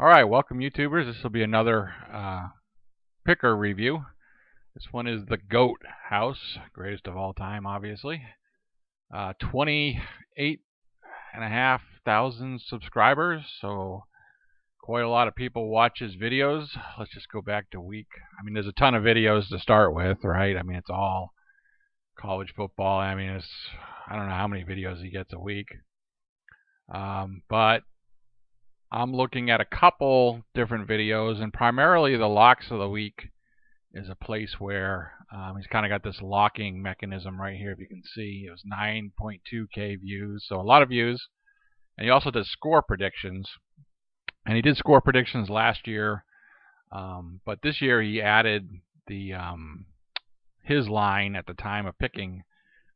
Alright, welcome YouTubers. This will be another picker review. This one is the Goat House, greatest of all time, obviously. 28,500 subscribers, so quite a lot of people watch his videos. Let's just go back to there's a ton of videos to start with, right? It's all college football. I don't know how many videos he gets a week. But I'm looking at a couple different videos, and primarily the locks of the week is a place where he's kind of got this locking mechanism right here. If you can see, it was 9.2K views, so a lot of views. And he also does score predictions, and he did score predictions last year, but this year he added the his line at the time of picking.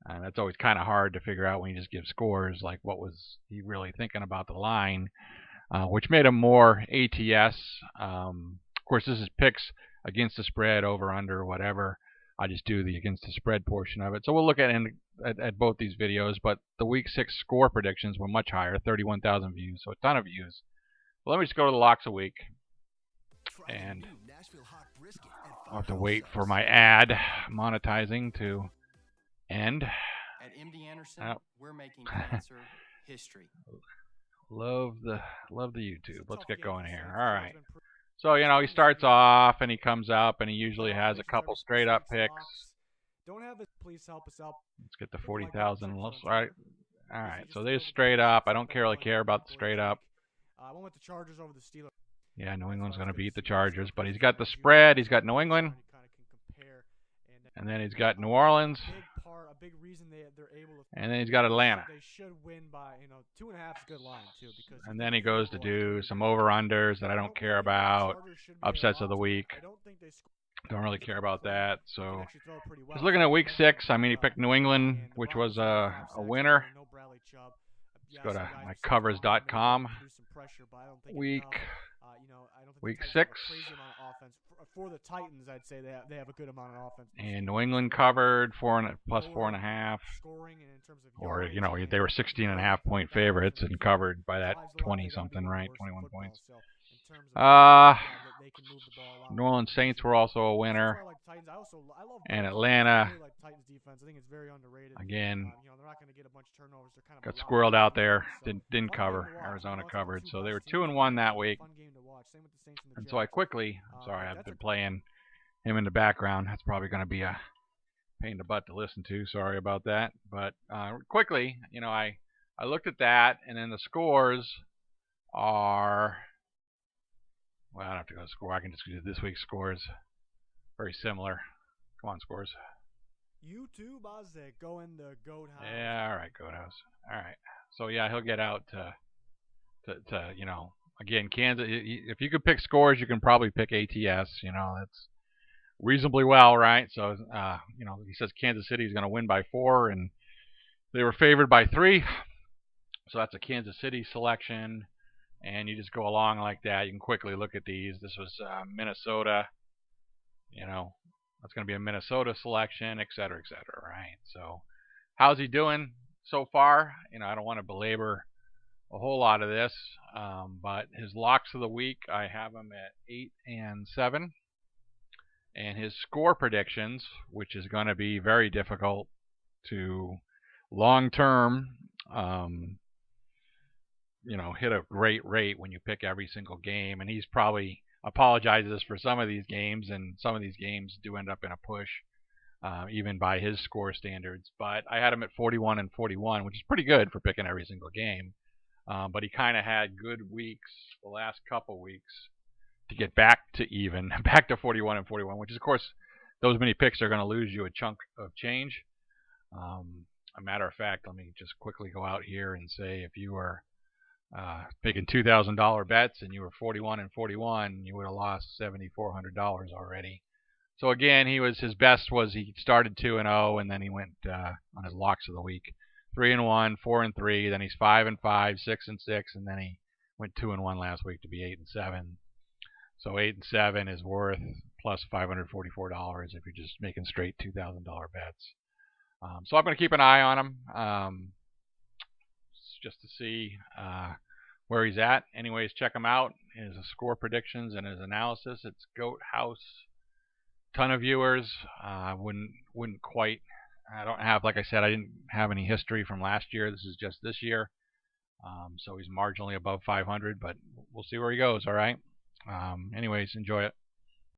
And that's always kind of hard to figure out when you just give scores, like what was he really thinking about the line. Which made them more ATS. Of course, this is picks against the spread, over, under, whatever. I just do the against the spread portion of it. So we'll look at both these videos, but the week 6 score predictions were much higher, 31,000 views, so a ton of views. Well, let me just go to the locks a week, and I'll have to wait for my ad monetizing to end. At MD Anderson, we're making cancer history. Love the YouTube. Let's get going here. All right. So, he starts off and he comes up and he usually has a couple straight up picks. Let's get the 40,000. All right. All right. So there's straight up. I don't really care about the straight up. Yeah, New England's going to beat the Chargers, but he's got the spread. He's got New England. And then he's got New Orleans. And then he's got Atlanta. And then he goes to do some over-unders that I don't care about. Upsets of the week. Don't really care about that. So just looking at week 6, he picked New England, which was a winner. Let's go to mycovers.com. Week 6. For the Titans, I'd say they have a good amount of offense. And New England covered plus 4.5. Or they were 16.5 point favorites and covered by that 20 something, right? 21 points. New Orleans Saints were also a winner. And Atlanta, again, got squirreled out there. Didn't cover. Arizona covered. So they were 2-1 that week. And so I've been playing him in the background. That's probably going to be a pain in the butt to listen to. Sorry about that. But quickly, I looked at that, and then the scores are, well, I don't have to go to score. I can just do this week's scores. Very similar. Come on, scores. YouTube, going the Goat House. Yeah, all right, Goat House. All right. So yeah, he'll get out to again, Kansas. If you could pick scores, you can probably pick ATS. That's reasonably well, right? So he says Kansas City is going to win by 4, and they were favored by 3. So that's a Kansas City selection, and you just go along like that. You can quickly look at these. This was Minnesota. That's going to be a Minnesota selection, et cetera, right? So how's he doing so far? I don't want to belabor a whole lot of this, but his locks of the week, I have him at 8 and 7. And his score predictions, which is going to be very difficult to long-term, hit a great rate when you pick every single game. And he's probably apologizes for some of these games, and some of these games do end up in a push, even by his score standards. But I had him at 41 and 41, which is pretty good for picking every single game. But he kind of had good weeks the last couple weeks to get back to 41 and 41, which is, of course, those many picks are going to lose you a chunk of change. A matter of fact, let me just quickly go out here and say, if you were picking $2,000 bets and you were 41 and 41, you would have lost $7,400 already. So again, his best was he started 2-0, and then he went on his locks of the week 3-1, 4-3. Then he's 5-5, 6-6, and then he went 2-1 last week to be 8 and 7. So 8 and 7 is worth plus $544 if you're just making straight $2,000 bets. So I'm going to keep an eye on him just to see where he's at. Anyways, check him out. his score predictions and his analysis. It's Goat House. Ton of viewers. Wouldn't quite. I don't have, like I said, I didn't have any history from last year. This is just this year. So he's marginally above 500, but we'll see where he goes. All right. Anyways, enjoy it.